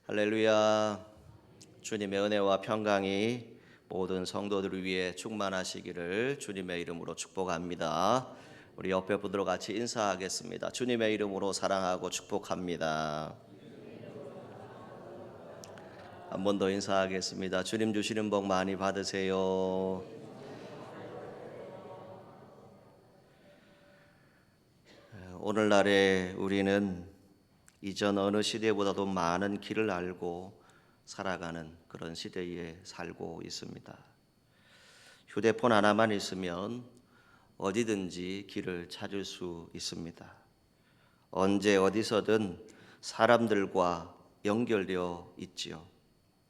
할렐루야. 주님의 은혜와 평강이 모든 성도들을 위해 충만하시기를 주님의 이름으로 축복합니다. 우리 옆에 분들과 같이 인사하겠습니다. 주님의 이름으로 사랑하고 축복합니다. 한 번 더 인사하겠습니다. 주님 주시는 복 많이 받으세요. 오늘날에 우리는 이전 어느 시대보다도 많은 길을 알고 살아가는 그런 시대에 살고 있습니다. 휴대폰 하나만 있으면 어디든지 길을 찾을 수 있습니다. 언제 어디서든 사람들과 연결되어 있지요.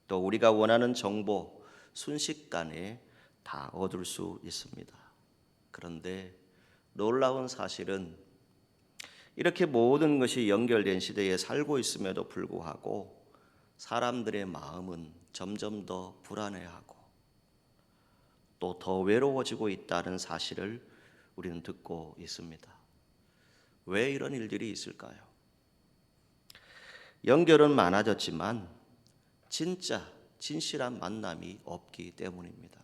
또 우리가 원하는 정보 순식간에 다 얻을 수 있습니다. 그런데 놀라운 사실은 이렇게 모든 것이 연결된 시대에 살고 있음에도 불구하고 사람들의 마음은 점점 더 불안해하고 또 더 외로워지고 있다는 사실을 우리는 듣고 있습니다. 왜 이런 일들이 있을까요? 연결은 많아졌지만 진짜 진실한 만남이 없기 때문입니다.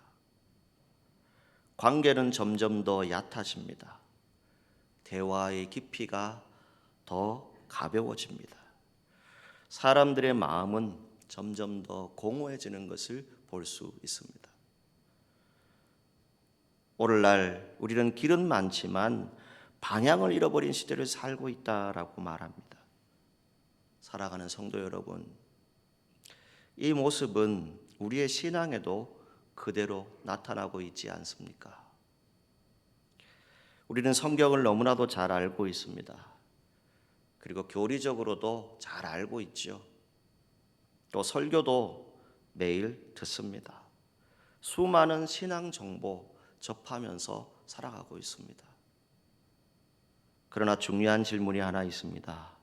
관계는 점점 더 얕아집니다. 대화의 깊이가 더 가벼워집니다. 사람들의 마음은 점점 더 공허해지는 것을 볼 수 있습니다. 오늘날 우리는 길은 많지만 방향을 잃어버린 시대를 살고 있다라고 말합니다. 살아가는 성도 여러분, 이 모습은 우리의 신앙에도 그대로 나타나고 있지 않습니까? 우리는 성경을 너무나도 잘 알고 있습니다. 그리고 교리적으로도 잘 알고 있죠. 또 설교도 매일 듣습니다. 수많은 신앙 정보 접하면서 살아가고 있습니다. 그러나 중요한 질문이 하나 있습니다.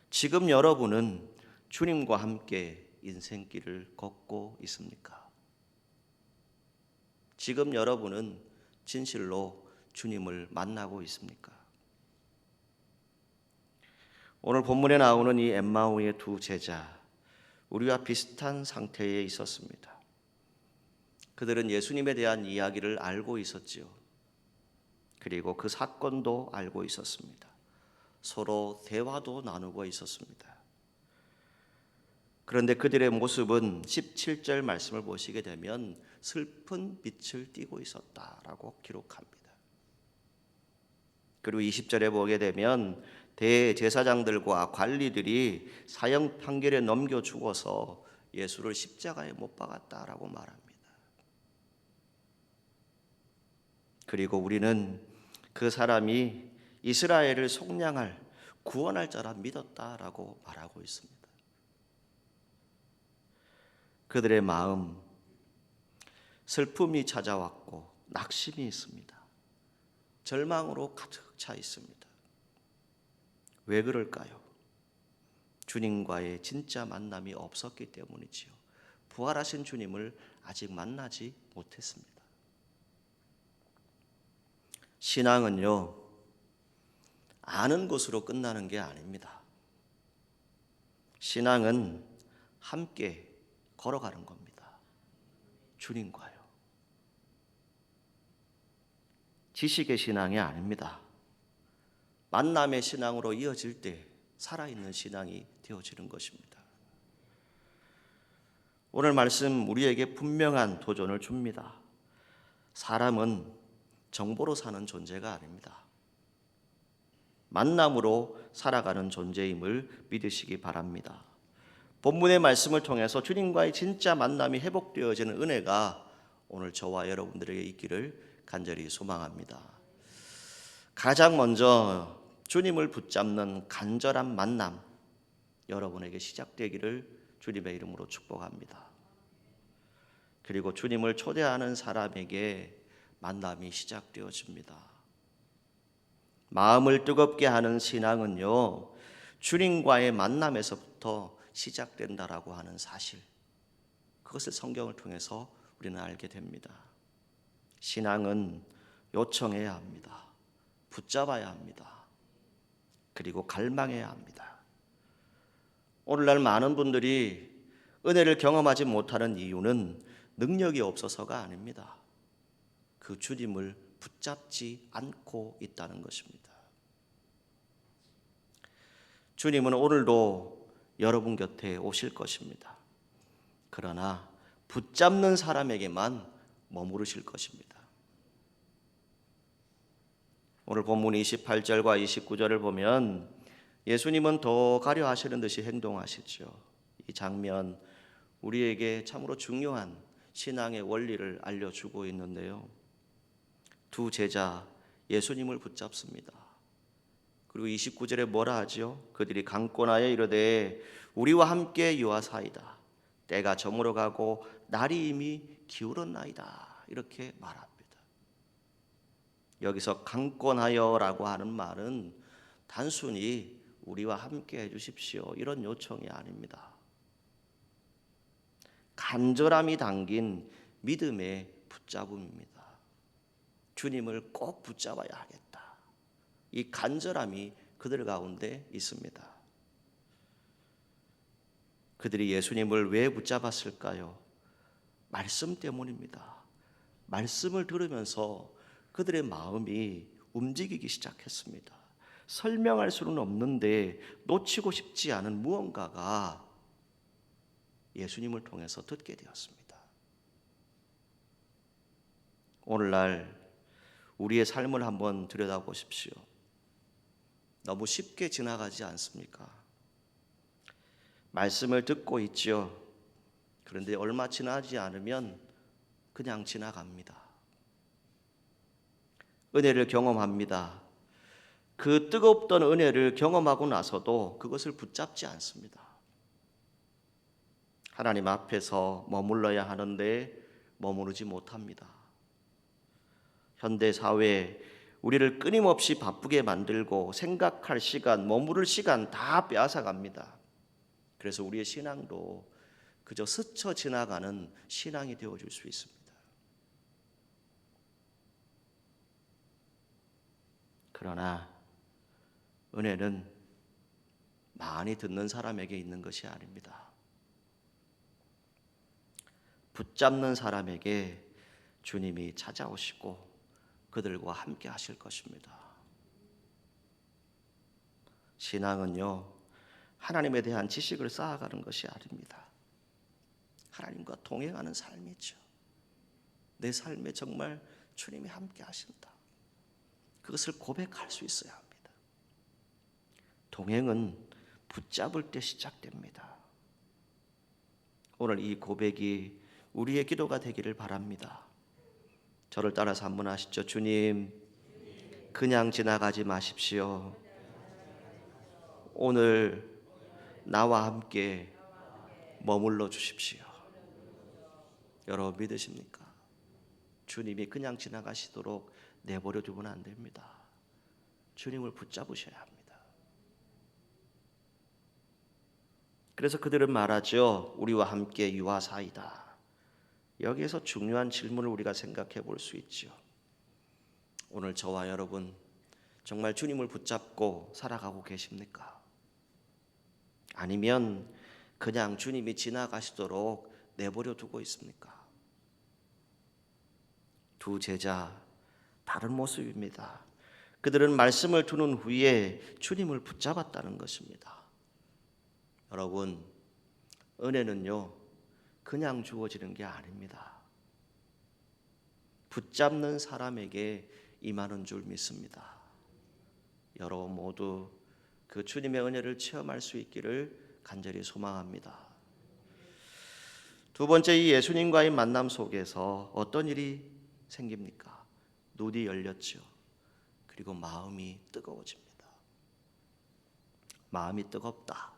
지금 여러분은 주님과 함께 인생길을 걷고 있습니까? 지금 여러분은 진실로 주님을 만나고 있습니까? 오늘 본문에 나오는 이 엠마오의 두 제자, 우리와 비슷한 상태에 있었습니다. 그들은 예수님에 대한 이야기를 알고 있었지요. 그리고 그 사건도 알고 있었습니다. 서로 대화도 나누고 있었습니다. 그런데 그들의 모습은 17절 말씀을 보시게 되면 슬픈 빛을 띠고 있었다라고 기록합니다. 그리고 20절에 보게 되면 대제사장들과 관리들이 사형 판결에 넘겨 죽어서 예수를 십자가에 못 박았다라고 말합니다. 그리고 우리는 그 사람이 이스라엘을 속량할 구원할 자라 믿었다라고 말하고 있습니다. 그들의 마음, 슬픔이 찾아왔고 낙심이 있습니다. 절망으로 가득 차 있습니다. 왜 그럴까요? 주님과의 진짜 만남이 없었기 때문이지요. 부활하신 주님을 아직 만나지 못했습니다. 신앙은요, 아는 것으로 끝나는 게 아닙니다. 신앙은 함께 걸어가는 겁니다. 주님과요. 지식의 신앙이 아닙니다. 만남의 신앙으로 이어질 때 살아있는 신앙이 되어지는 것입니다. 오늘 말씀 우리에게 분명한 도전을 줍니다. 사람은 정보로 사는 존재가 아닙니다. 만남으로 살아가는 존재임을 믿으시기 바랍니다. 본문의 말씀을 통해서 주님과의 진짜 만남이 회복되어지는 은혜가 오늘 저와 여러분들에게 있기를 간절히 소망합니다. 가장 먼저 주님을 붙잡는 간절한 만남 여러분에게 시작되기를 주님의 이름으로 축복합니다. 그리고 주님을 초대하는 사람에게 만남이 시작되어집니다. 마음을 뜨겁게 하는 신앙은요, 주님과의 만남에서부터 시작된다라고 하는 사실, 그것을 성경을 통해서 우리는 알게 됩니다. 신앙은 요청해야 합니다. 붙잡아야 합니다. 그리고 갈망해야 합니다. 오늘날 많은 분들이 은혜를 경험하지 못하는 이유는 능력이 없어서가 아닙니다. 그 주님을 붙잡지 않고 있다는 것입니다. 주님은 오늘도 여러분 곁에 오실 것입니다. 그러나 붙잡는 사람에게만 머무르실 것입니다. 오늘 본문 28절과 29절을 보면 예수님은 더 가려 하시는 듯이 행동하시죠. 이 장면 우리에게 참으로 중요한 신앙의 원리를 알려주고 있는데요. 두 제자 예수님을 붙잡습니다. 그리고 29절에 뭐라 하죠? 그들이 강권하여 이르되 우리와 함께 유하사이다. 때가 저물어 가고 날이 이미 기울었나이다. 이렇게 말합니다. 여기서 강권하여라고 하는 말은 단순히 우리와 함께 해주십시오 이런 요청이 아닙니다. 간절함이 담긴 믿음의 붙잡음입니다. 주님을 꼭 붙잡아야 하겠다. 이 간절함이 그들 가운데 있습니다. 그들이 예수님을 왜 붙잡았을까요? 말씀 때문입니다. 말씀을 들으면서 그들의 마음이 움직이기 시작했습니다. 설명할 수는 없는데 놓치고 싶지 않은 무언가가 예수님을 통해서 듣게 되었습니다. 오늘날 우리의 삶을 한번 들여다보십시오. 너무 쉽게 지나가지 않습니까? 말씀을 듣고 있지요. 그런데 얼마 지나지 않으면 그냥 지나갑니다. 은혜를 경험합니다. 그 뜨겁던 은혜를 경험하고 나서도 그것을 붙잡지 않습니다. 하나님 앞에서 머물러야 하는데 머무르지 못합니다. 현대 사회에 우리를 끊임없이 바쁘게 만들고 생각할 시간, 머무를 시간 다 빼앗아갑니다. 그래서 우리의 신앙도 그저 스쳐 지나가는 신앙이 되어줄 수 있습니다. 그러나 은혜는 많이 듣는 사람에게 있는 것이 아닙니다. 붙잡는 사람에게 주님이 찾아오시고 그들과 함께 하실 것입니다. 신앙은요, 하나님에 대한 지식을 쌓아가는 것이 아닙니다. 하나님과 동행하는 삶이죠. 내 삶에 정말 주님이 함께 하신다. 그것을 고백할 수 있어야 합니다. 동행은 붙잡을 때 시작됩니다. 오늘 이 고백이 우리의 기도가 되기를 바랍니다. 저를 따라서 한번 하시죠. 주님, 그냥 지나가지 마십시오. 오늘 나와 함께 머물러 주십시오. 여러분 믿으십니까? 주님이 그냥 지나가시도록 내버려 두면 안 됩니다. 주님을 붙잡으셔야 합니다. 그래서 그들은 말하죠. 우리와 함께 유하사이다. 여기에서 중요한 질문을 우리가 생각해 볼 수 있죠. 오늘 저와 여러분 정말 주님을 붙잡고 살아가고 계십니까? 아니면 그냥 주님이 지나가시도록 내버려 두고 있습니까? 두 제자 다른 모습입니다. 그들은 말씀을 두는 후에 주님을 붙잡았다는 것입니다. 여러분, 은혜는요 그냥 주어지는 게 아닙니다. 붙잡는 사람에게 임하는 줄 믿습니다. 여러분 모두 그 주님의 은혜를 체험할 수 있기를 간절히 소망합니다. 두 번째, 이 예수님과의 만남 속에서 어떤 일이 생깁니까? 눈이 열렸죠. 그리고 마음이 뜨거워집니다. 마음이 뜨겁다.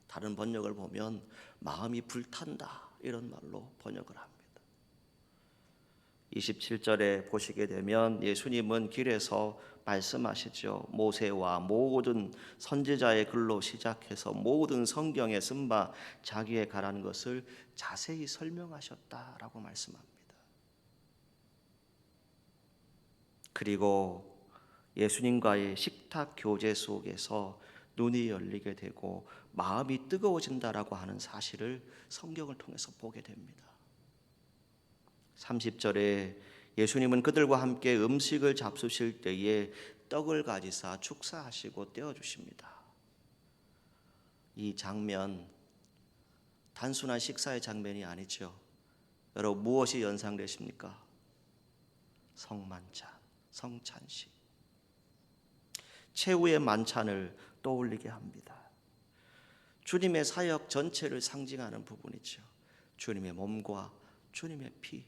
다른 번역을 보면 마음이 불탄다. 이런 말로 번역을 합니다. 27절에 보시게 되면 예수님은 길에서 말씀하시죠. 모세와 모든 선지자의 글로 시작해서 모든 성경에 쓴 바 자기의 가라는 것을 자세히 설명하셨다라고 말씀합니다. 그리고 예수님과의 식탁 교제 속에서 눈이 열리게 되고 마음이 뜨거워진다라고 하는 사실을 성경을 통해서 보게 됩니다. 30절에 예수님은 그들과 함께 음식을 잡수실 때에 떡을 가지사 축사하시고 떼어주십니다. 이 장면, 단순한 식사의 장면이 아니죠. 여러분, 무엇이 연상되십니까? 성만찬, 성찬식. 최후의 만찬을 떠올리게 합니다. 주님의 사역 전체를 상징하는 부분이죠. 주님의 몸과 주님의 피.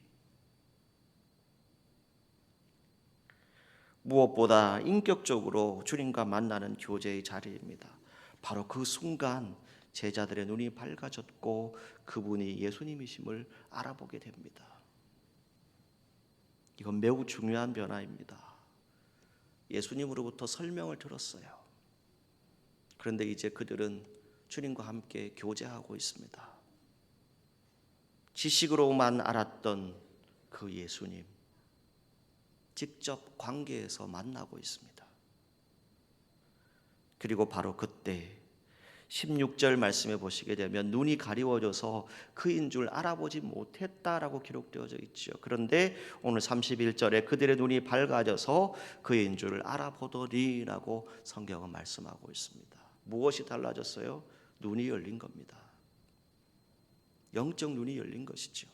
무엇보다 인격적으로 주님과 만나는 교제의 자리입니다. 바로 그 순간 제자들의 눈이 밝아졌고 그분이 예수님이심을 알아보게 됩니다. 이건 매우 중요한 변화입니다. 예수님으로부터 설명을 들었어요. 그런데 이제 그들은 주님과 함께 교제하고 있습니다. 지식으로만 알았던 그 예수님, 직접 관계에서 만나고 있습니다. 그리고 바로 그때 16절 말씀에 보시게 되면 눈이 가리워져서 그인 줄 알아보지 못했다라고 기록되어져 있죠. 그런데 오늘 31절에 그들의 눈이 밝아져서 그인 줄 알아보더니라고 성경은 말씀하고 있습니다. 무엇이 달라졌어요? 눈이 열린 겁니다. 영적 눈이 열린 것이죠.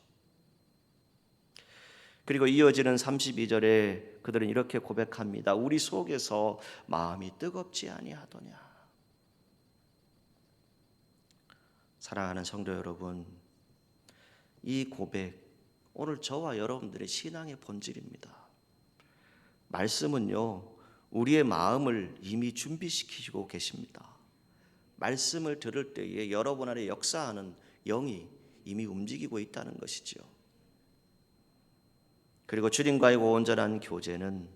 그리고 이어지는 32절에 그들은 이렇게 고백합니다. 우리 속에서 마음이 뜨겁지 아니하더냐. 사랑하는 성도 여러분, 이 고백 오늘 저와 여러분들의 신앙의 본질입니다. 말씀은요, 우리의 마음을 이미 준비시키시고 계십니다. 말씀을 들을 때에 여러분 안에 역사하는 영이 이미 움직이고 있다는 것이죠. 그리고 주님과의 온전한 교제는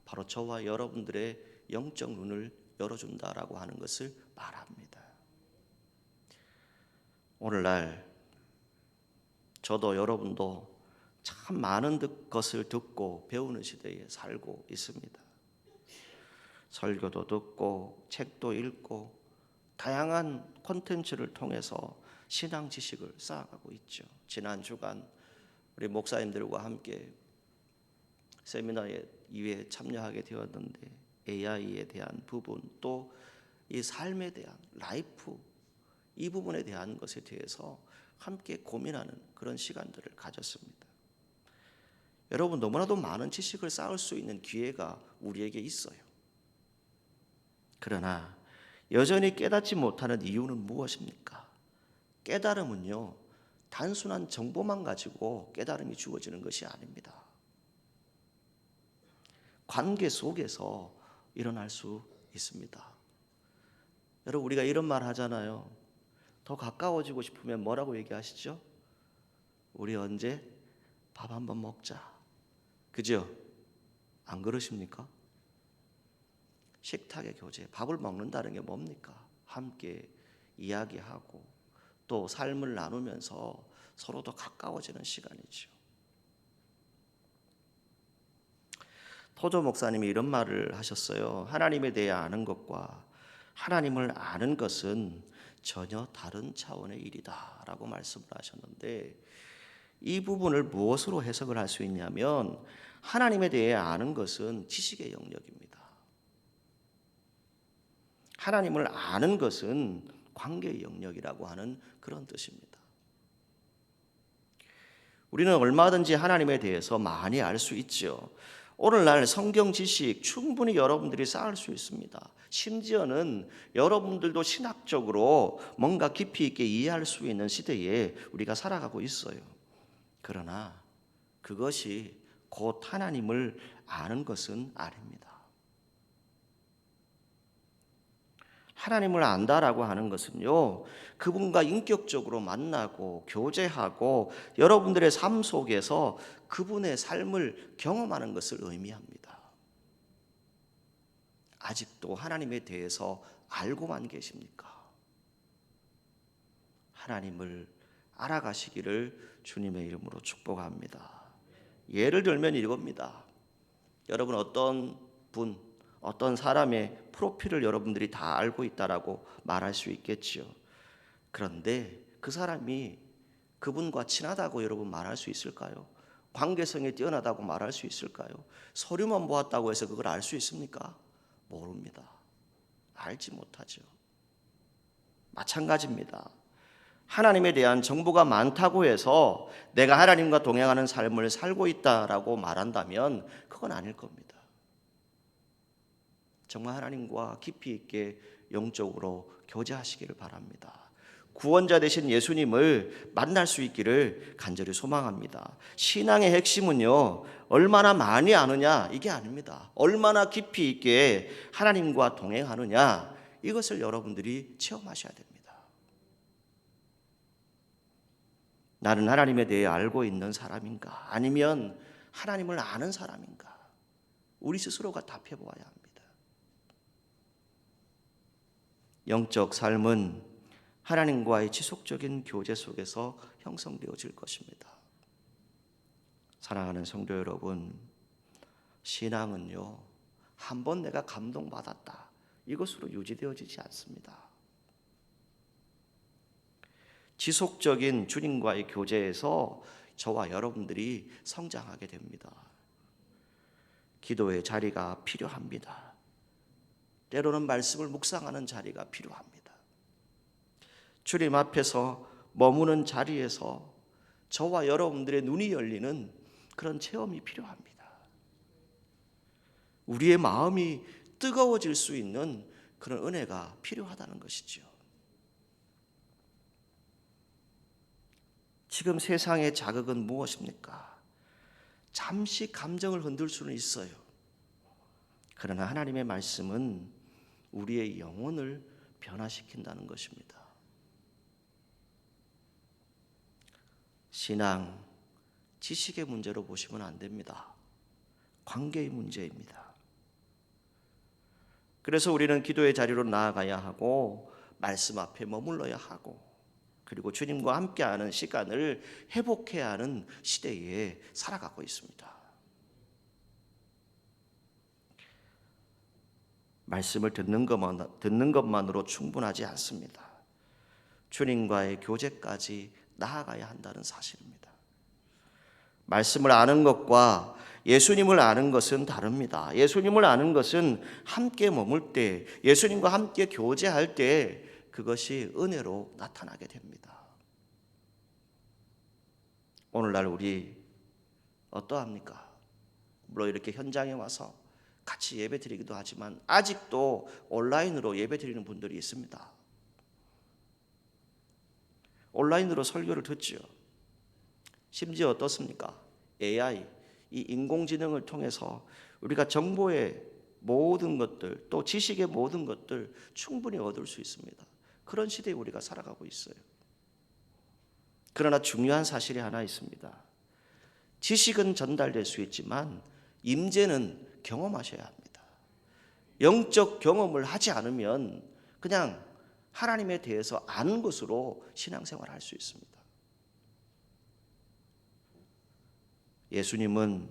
바로 저와 여러분들의 영적 눈을 열어준다라고 하는 것을 말합니다. 오늘날 저도 여러분도 참 많은 것을 듣고 배우는 시대에 살고 있습니다. 설교도 듣고 책도 읽고 다양한 콘텐츠를 통해서 신앙 지식을 쌓아가고 있죠. 지난 주간 우리 목사님들과 함께 세미나에 2회 참여하게 되었는데 AI에 대한 부분, 또 이 삶에 대한 라이프, 이 부분에 대한 것에 대해서 함께 고민하는 그런 시간들을 가졌습니다. 여러분, 너무나도 많은 지식을 쌓을 수 있는 기회가 우리에게 있어요. 그러나 여전히 깨닫지 못하는 이유는 무엇입니까? 깨달음은요, 단순한 정보만 가지고 깨달음이 주어지는 것이 아닙니다. 관계 속에서 일어날 수 있습니다. 여러분, 우리가 이런 말 하잖아요. 더 가까워지고 싶으면 뭐라고 얘기하시죠? 우리 언제 밥 한번 먹자. 그죠? 안 그러십니까? 식탁의 교제, 밥을 먹는다는 게 뭡니까? 함께 이야기하고 또 삶을 나누면서 서로 더 가까워지는 시간이죠. 토조 목사님이 이런 말을 하셨어요. 하나님에 대해 아는 것과 하나님을 아는 것은 전혀 다른 차원의 일이다 라고 말씀을 하셨는데, 이 부분을 무엇으로 해석을 할 수 있냐면 하나님에 대해 아는 것은 지식의 영역입니다. 하나님을 아는 것은 관계의 영역이라고 하는 그런 뜻입니다. 우리는 얼마든지 하나님에 대해서 많이 알 수 있죠. 오늘날 성경 지식 충분히 여러분들이 쌓을 수 있습니다. 심지어는 여러분들도 신학적으로 뭔가 깊이 있게 이해할 수 있는 시대에 우리가 살아가고 있어요. 그러나 그것이 곧 하나님을 아는 것은 아닙니다. 하나님을 안다라고 하는 것은요, 그분과 인격적으로 만나고 교제하고 여러분들의 삶 속에서 그분의 삶을 경험하는 것을 의미합니다. 아직도 하나님에 대해서 알고만 계십니까? 하나님을 알아가시기를 주님의 이름으로 축복합니다. 예를 들면 이겁니다. 여러분, 어떤 분, 어떤 사람의 프로필을 여러분들이 다 알고 있다라고 말할 수 있겠지요. 그런데 그 사람이 그분과 친하다고 여러분 말할 수 있을까요? 관계성이 뛰어나다고 말할 수 있을까요? 서류만 보았다고 해서 그걸 알 수 있습니까? 모릅니다. 알지 못하죠. 마찬가지입니다. 하나님에 대한 정보가 많다고 해서 내가 하나님과 동행하는 삶을 살고 있다라고 말한다면 그건 아닐 겁니다. 정말 하나님과 깊이 있게 영적으로 교제하시기를 바랍니다. 구원자 되신 예수님을 만날 수 있기를 간절히 소망합니다. 신앙의 핵심은요, 얼마나 많이 아느냐 이게 아닙니다. 얼마나 깊이 있게 하나님과 동행하느냐, 이것을 여러분들이 체험하셔야 됩니다. 나는 하나님에 대해 알고 있는 사람인가, 아니면 하나님을 아는 사람인가, 우리 스스로가 답해 보아야 합니다. 영적 삶은 하나님과의 지속적인 교제 속에서 형성되어질 것입니다. 사랑하는 성도 여러분, 신앙은요, 한번 내가 감동받았다 이것으로 유지되어지지 않습니다. 지속적인 주님과의 교제에서 저와 여러분들이 성장하게 됩니다. 기도의 자리가 필요합니다. 때로는 말씀을 묵상하는 자리가 필요합니다. 주님 앞에서 머무는 자리에서 저와 여러분들의 눈이 열리는 그런 체험이 필요합니다. 우리의 마음이 뜨거워질 수 있는 그런 은혜가 필요하다는 것이죠. 지금 세상의 자극은 무엇입니까? 잠시 감정을 흔들 수는 있어요. 그러나 하나님의 말씀은 우리의 영혼을 변화시킨다는 것입니다. 신앙, 지식의 문제로 보시면 안 됩니다. 관계의 문제입니다. 그래서 우리는 기도의 자리로 나아가야 하고 말씀 앞에 머물러야 하고 그리고 주님과 함께하는 시간을 회복해야 하는 시대에 살아가고 있습니다. 말씀을 듣는 것만으로 충분하지 않습니다. 주님과의 교제까지 나아가야 한다는 사실입니다. 말씀을 아는 것과 예수님을 아는 것은 다릅니다. 예수님을 아는 것은 함께 머물 때, 예수님과 함께 교제할 때 그것이 은혜로 나타나게 됩니다. 오늘날 우리 어떠합니까? 물론 이렇게 현장에 와서 같이 예배 드리기도 하지만 아직도 온라인으로 예배 드리는 분들이 있습니다. 온라인으로 설교를 듣지요. 심지어 어떻습니까? AI, 이 인공지능을 통해서 우리가 정보의 모든 것들, 또 지식의 모든 것들 충분히 얻을 수 있습니다. 그런 시대에 우리가 살아가고 있어요. 그러나 중요한 사실이 하나 있습니다. 지식은 전달될 수 있지만 임재는 경험하셔야 합니다. 영적 경험을 하지 않으면 그냥 하나님에 대해서 아는 것으로 신앙생활을 할 수 있습니다. 예수님은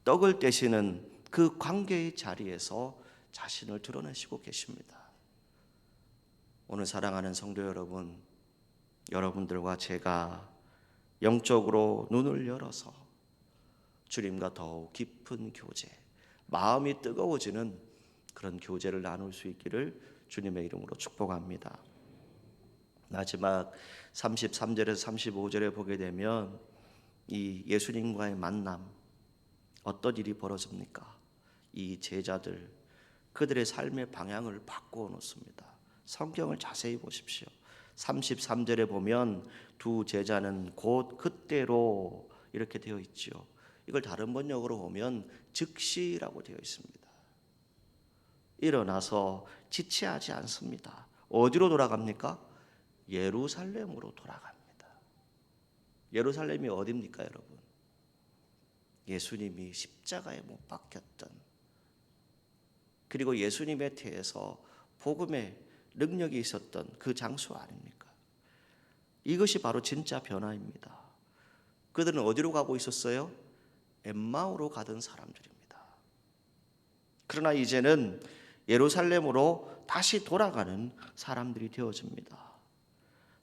떡을 떼시는 그 관계의 자리에서 자신을 드러내시고 계십니다. 오늘 사랑하는 성도 여러분, 여러분들과 제가 영적으로 눈을 열어서 주님과 더욱 깊은 교제, 마음이 뜨거워지는 그런 교제를 나눌 수 있기를 주님의 이름으로 축복합니다. 마지막 33절에서 35절에 보게 되면 이 예수님과의 만남, 어떤 일이 벌어집니까? 이 제자들, 그들의 삶의 방향을 바꾸어 놓습니다. 성경을 자세히 보십시오. 33절에 보면 두 제자는 곧 그때로 이렇게 되어 있죠. 이걸 다른 번역으로 보면 즉시라고 되어 있습니다. 일어나서 지체하지 않습니다. 어디로 돌아갑니까? 예루살렘으로 돌아갑니다. 예루살렘이 어디입니까, 여러분? 예수님이 십자가에 못 박혔던, 그리고 예수님에 대해서 복음의 능력이 있었던 그 장소 아닙니까? 이것이 바로 진짜 변화입니다. 그들은 어디로 가고 있었어요? 엠마오로 가던 사람들입니다. 그러나 이제는 예루살렘으로 다시 돌아가는 사람들이 되어집니다.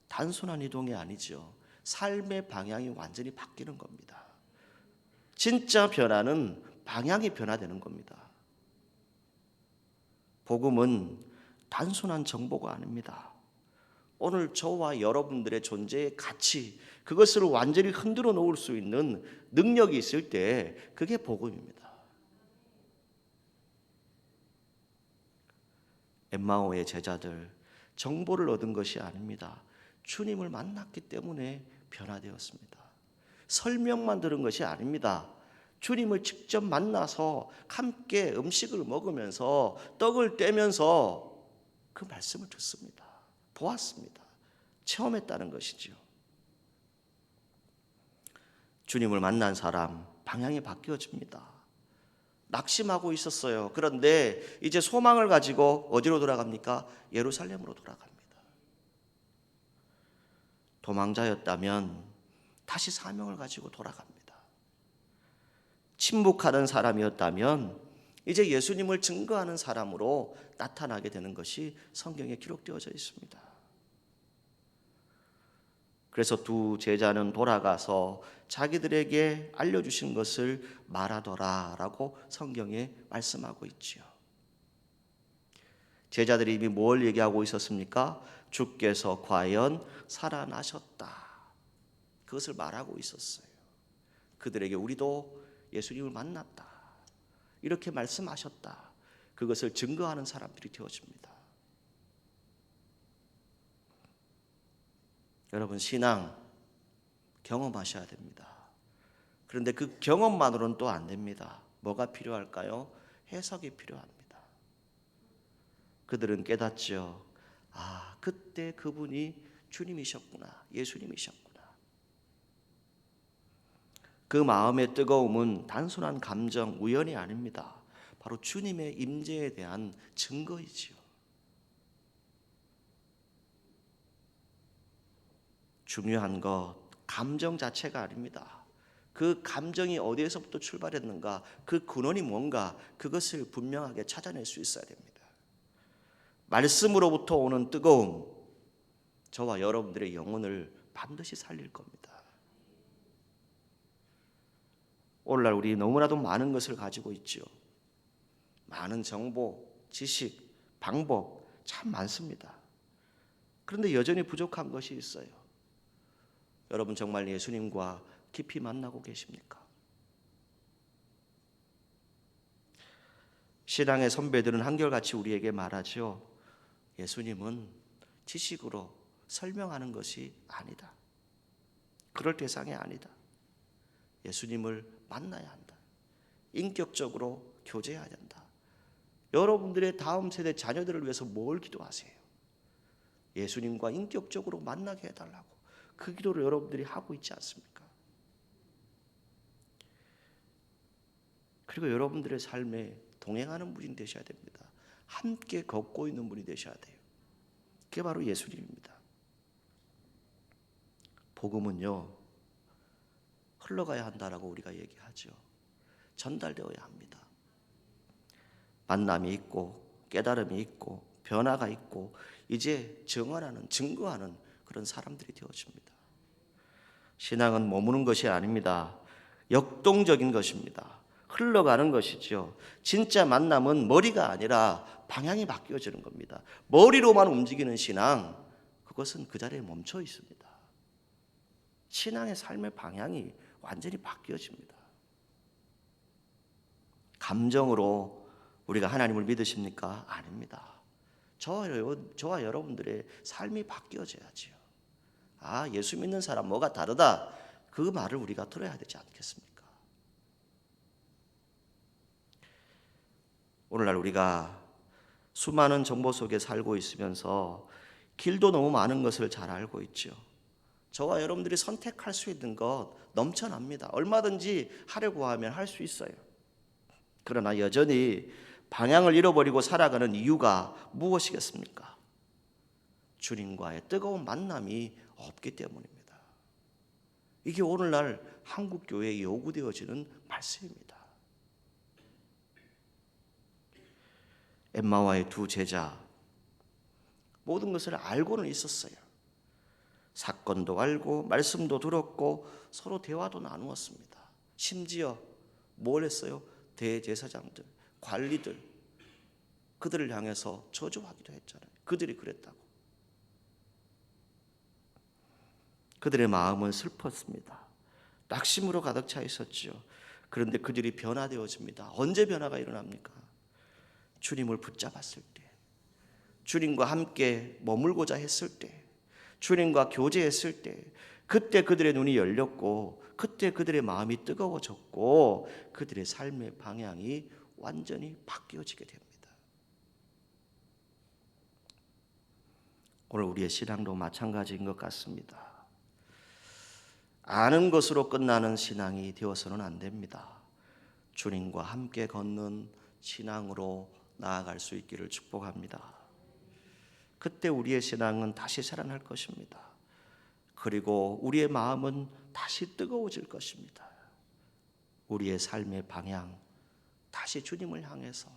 단순한 이동이 아니죠. 삶의 방향이 완전히 바뀌는 겁니다. 진짜 변화는 방향이 변화되는 겁니다. 복음은 단순한 정보가 아닙니다. 오늘 저와 여러분들의 존재의 가치, 그것을 완전히 흔들어 놓을 수 있는 능력이 있을 때 그게 복음입니다. 엠마오의 제자들, 정보를 얻은 것이 아닙니다. 주님을 만났기 때문에 변화되었습니다. 설명만 들은 것이 아닙니다. 주님을 직접 만나서 함께 음식을 먹으면서 떡을 떼면서 그 말씀을 듣습니다. 보았습니다. 체험했다는 것이지요. 주님을 만난 사람 방향이 바뀌어집니다. 낙심하고 있었어요. 그런데 이제 소망을 가지고 어디로 돌아갑니까? 예루살렘으로 돌아갑니다. 도망자였다면 다시 사명을 가지고 돌아갑니다. 침묵하는 사람이었다면 이제 예수님을 증거하는 사람으로 나타나게 되는 것이 성경에 기록되어져 있습니다. 그래서 두 제자는 돌아가서 자기들에게 알려주신 것을 말하더라라고 성경에 말씀하고 있지요. 제자들이 이미 뭘 얘기하고 있었습니까? 주께서 과연 살아나셨다. 그것을 말하고 있었어요. 그들에게 우리도 예수님을 만났다. 이렇게 말씀하셨다. 그것을 증거하는 사람들이 되어집니다. 여러분, 신앙 경험하셔야 됩니다. 그런데 그 경험만으로는 또 안 됩니다. 뭐가 필요할까요? 해석이 필요합니다. 그들은 깨닫죠. 아, 그때 그분이 주님이셨구나. 예수님이셨구나. 그 마음의 뜨거움은 단순한 감정, 우연이 아닙니다. 바로 주님의 임재에 대한 증거이지요. 중요한 것, 감정 자체가 아닙니다. 그 감정이 어디에서부터 출발했는가, 그 근원이 뭔가, 그것을 분명하게 찾아낼 수 있어야 됩니다. 말씀으로부터 오는 뜨거움, 저와 여러분들의 영혼을 반드시 살릴 겁니다. 오늘날 우리 너무나도 많은 것을 가지고 있죠. 많은 정보, 지식, 방법 참 많습니다. 그런데 여전히 부족한 것이 있어요. 여러분 정말 예수님과 깊이 만나고 계십니까? 신앙의 선배들은 한결같이 우리에게 말하죠. 예수님은 지식으로 설명하는 것이 아니다. 그럴 대상이 아니다. 예수님을 만나야 한다. 인격적으로 교제해야 된다. 여러분들의 다음 세대 자녀들을 위해서 뭘 기도하세요? 예수님과 인격적으로 만나게 해달라고. 그 기도를 여러분들이 하고 있지 않습니까? 그리고 여러분들의 삶에 동행하는 분이 되셔야 됩니다. 함께 걷고 있는 분이 되셔야 돼요. 그게 바로 예수님입니다. 복음은요, 흘러가야 한다라고 우리가 얘기하죠. 전달되어야 합니다. 만남이 있고 깨달음이 있고 변화가 있고 이제 증언하는, 증거하는 그런 사람들이 되어집니다. 신앙은 머무는 것이 아닙니다. 역동적인 것입니다. 흘러가는 것이죠. 진짜 만남은 머리가 아니라 방향이 바뀌어지는 겁니다. 머리로만 움직이는 신앙, 그것은 그 자리에 멈춰 있습니다. 신앙의 삶의 방향이 완전히 바뀌어집니다. 감정으로 우리가 하나님을 믿으십니까? 아닙니다. 저와 여러분들의 삶이 바뀌어져야지요. 아, 예수 믿는 사람 뭐가 다르다. 그 말을 우리가 들어야 되지 않겠습니까? 오늘날 우리가 수많은 정보 속에 살고 있으면서 길도 너무 많은 것을 잘 알고 있죠. 저와 여러분들이 선택할 수 있는 것 넘쳐납니다. 얼마든지 하려고 하면 할 수 있어요. 그러나 여전히 방향을 잃어버리고 살아가는 이유가 무엇이겠습니까? 주님과의 뜨거운 만남이 없기 때문입니다. 이게 오늘날 한국 교회에 요구되어지는 말씀입니다. 엠마오의 두 제자 모든 것을 알고는 있었어요. 사건도 알고 말씀도 들었고 서로 대화도 나누었습니다. 심지어 뭘 했어요? 대제사장들, 관리들, 그들을 향해서 저주하기도 했잖아요. 그들이 그랬다고. 그들의 마음은 슬펐습니다. 낙심으로 가득 차 있었죠. 그런데 그들이 변화되어집니다. 언제 변화가 일어납니까? 주님을 붙잡았을 때, 주님과 함께 머물고자 했을 때, 주님과 교제했을 때, 그때 그들의 눈이 열렸고, 그때 그들의 마음이 뜨거워졌고, 그들의 삶의 방향이 완전히 바뀌어지게 됩니다. 오늘 우리의 신앙도 마찬가지인 것 같습니다. 아는 것으로 끝나는 신앙이 되어서는 안 됩니다. 주님과 함께 걷는 신앙으로 나아갈 수 있기를 축복합니다. 그때 우리의 신앙은 다시 살아날 것입니다. 그리고 우리의 마음은 다시 뜨거워질 것입니다. 우리의 삶의 방향, 다시 주님을 향해서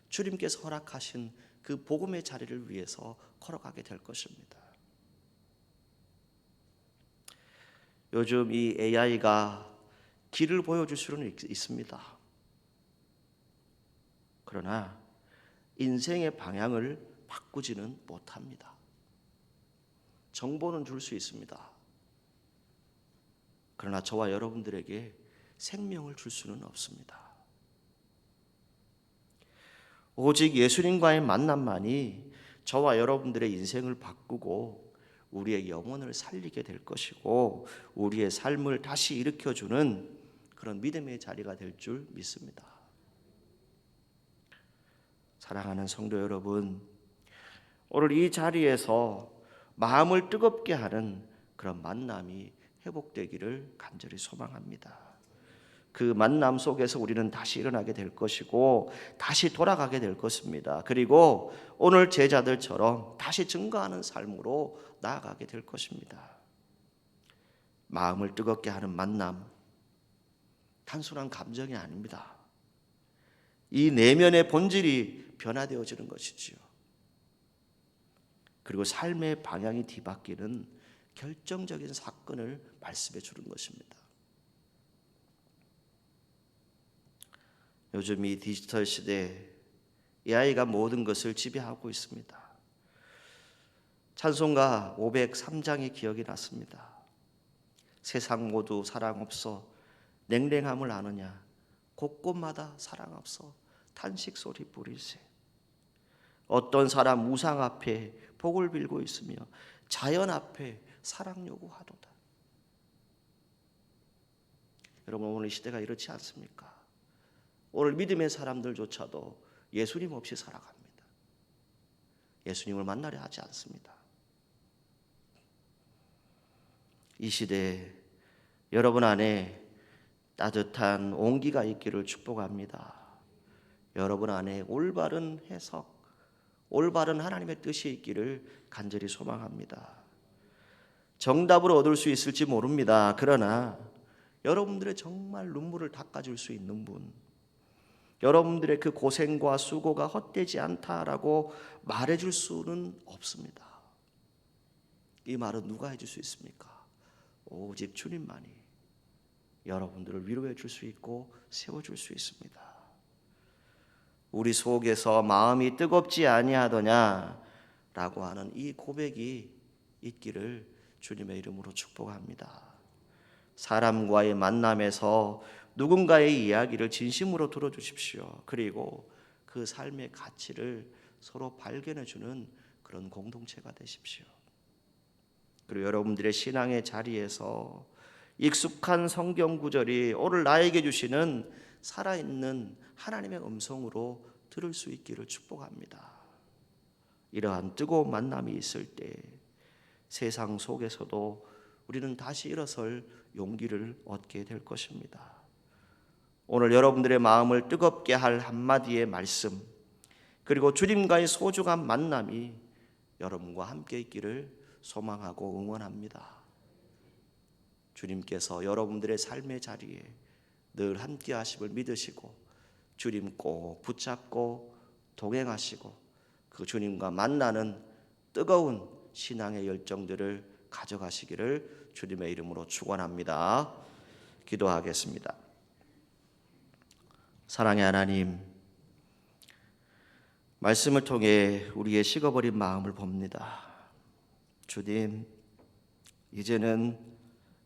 주님께서 허락하신 그 복음의 자리를 위해서 걸어가게 될 것입니다. 요즘 이 AI가 길을 보여줄 수는 있습니다. 그러나 인생의 방향을 바꾸지는 못합니다. 정보는 줄 수 있습니다. 그러나 저와 여러분들에게 생명을 줄 수는 없습니다. 오직 예수님과의 만남만이 저와 여러분들의 인생을 바꾸고 우리의 영혼을 살리게 될 것이고 우리의 삶을 다시 일으켜주는 그런 믿음의 자리가 될 줄 믿습니다. 사랑하는 성도 여러분, 오늘 이 자리에서 마음을 뜨겁게 하는 그런 만남이 회복되기를 간절히 소망합니다. 그 만남 속에서 우리는 다시 일어나게 될 것이고 다시 돌아가게 될 것입니다. 그리고 오늘 제자들처럼 다시 증거하는 삶으로 나아가게 될 것입니다. 마음을 뜨겁게 하는 만남, 단순한 감정이 아닙니다. 이 내면의 본질이 변화되어지는 것이지요. 그리고 삶의 방향이 뒤바뀌는 결정적인 사건을 말씀해 주는 것입니다. 요즘 이 디지털 시대에 AI가 모든 것을 지배하고 있습니다. 찬송가 503장의 기억이 났습니다. 세상 모두 사랑 없어 냉랭함을 아느냐, 곳곳마다 사랑 없어 탄식 소리 뿌리세. 어떤 사람 우상 앞에 복을 빌고 있으며 자연 앞에 사랑 요구하도다. 여러분, 오늘 이 시대가 이렇지 않습니까? 오늘 믿음의 사람들조차도 예수님 없이 살아갑니다. 예수님을 만나려 하지 않습니다. 이 시대에 여러분 안에 따뜻한 온기가 있기를 축복합니다. 여러분 안에 올바른 해석, 올바른 하나님의 뜻이 있기를 간절히 소망합니다. 정답을 얻을 수 있을지 모릅니다. 그러나 여러분들의 정말 눈물을 닦아줄 수 있는 분, 여러분들의 그 고생과 수고가 헛되지 않다라고 말해줄 수는 없습니다. 이 말은 누가 해줄 수 있습니까? 오직 주님만이 여러분들을 위로해 줄 수 있고 세워줄 수 있습니다. 우리 속에서 마음이 뜨겁지 아니하더냐 라고 하는 이 고백이 있기를 주님의 이름으로 축복합니다. 사람과의 만남에서 누군가의 이야기를 진심으로 들어주십시오. 그리고 그 삶의 가치를 서로 발견해주는 그런 공동체가 되십시오. 그리고 여러분들의 신앙의 자리에서 익숙한 성경 구절이 오늘 나에게 주시는 살아있는 하나님의 음성으로 들을 수 있기를 축복합니다. 이러한 뜨거운 만남이 있을 때 세상 속에서도 우리는 다시 일어설 용기를 얻게 될 것입니다. 오늘 여러분들의 마음을 뜨겁게 할 한마디의 말씀, 그리고 주님과의 소중한 만남이 여러분과 함께 있기를 소망하고 응원합니다. 주님께서 여러분들의 삶의 자리에 늘 함께 하심을 믿으시고 주님 꼭 붙잡고 동행하시고 그 주님과 만나는 뜨거운 신앙의 열정들을 가져가시기를 주님의 이름으로 축원합니다. 기도하겠습니다. 사랑의 하나님, 말씀을 통해 우리의 식어버린 마음을 봅니다. 주님, 이제는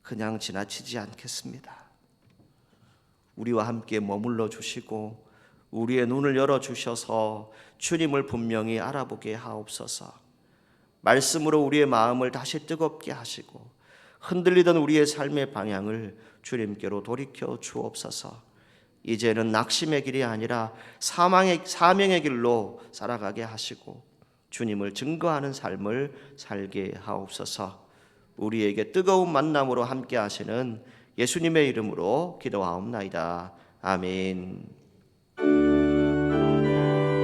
그냥 지나치지 않겠습니다. 우리와 함께 머물러 주시고 우리의 눈을 열어주셔서 주님을 분명히 알아보게 하옵소서. 말씀으로 우리의 마음을 다시 뜨겁게 하시고 흔들리던 우리의 삶의 방향을 주님께로 돌이켜 주옵소서. 이제는 낙심의 길이 아니라 사명의 길로 살아가게 하시고 주님을 증거하는 삶을 살게 하옵소서. 우리에게 뜨거운 만남으로 함께 하시는 예수님의 이름으로 기도하옵나이다. 아멘.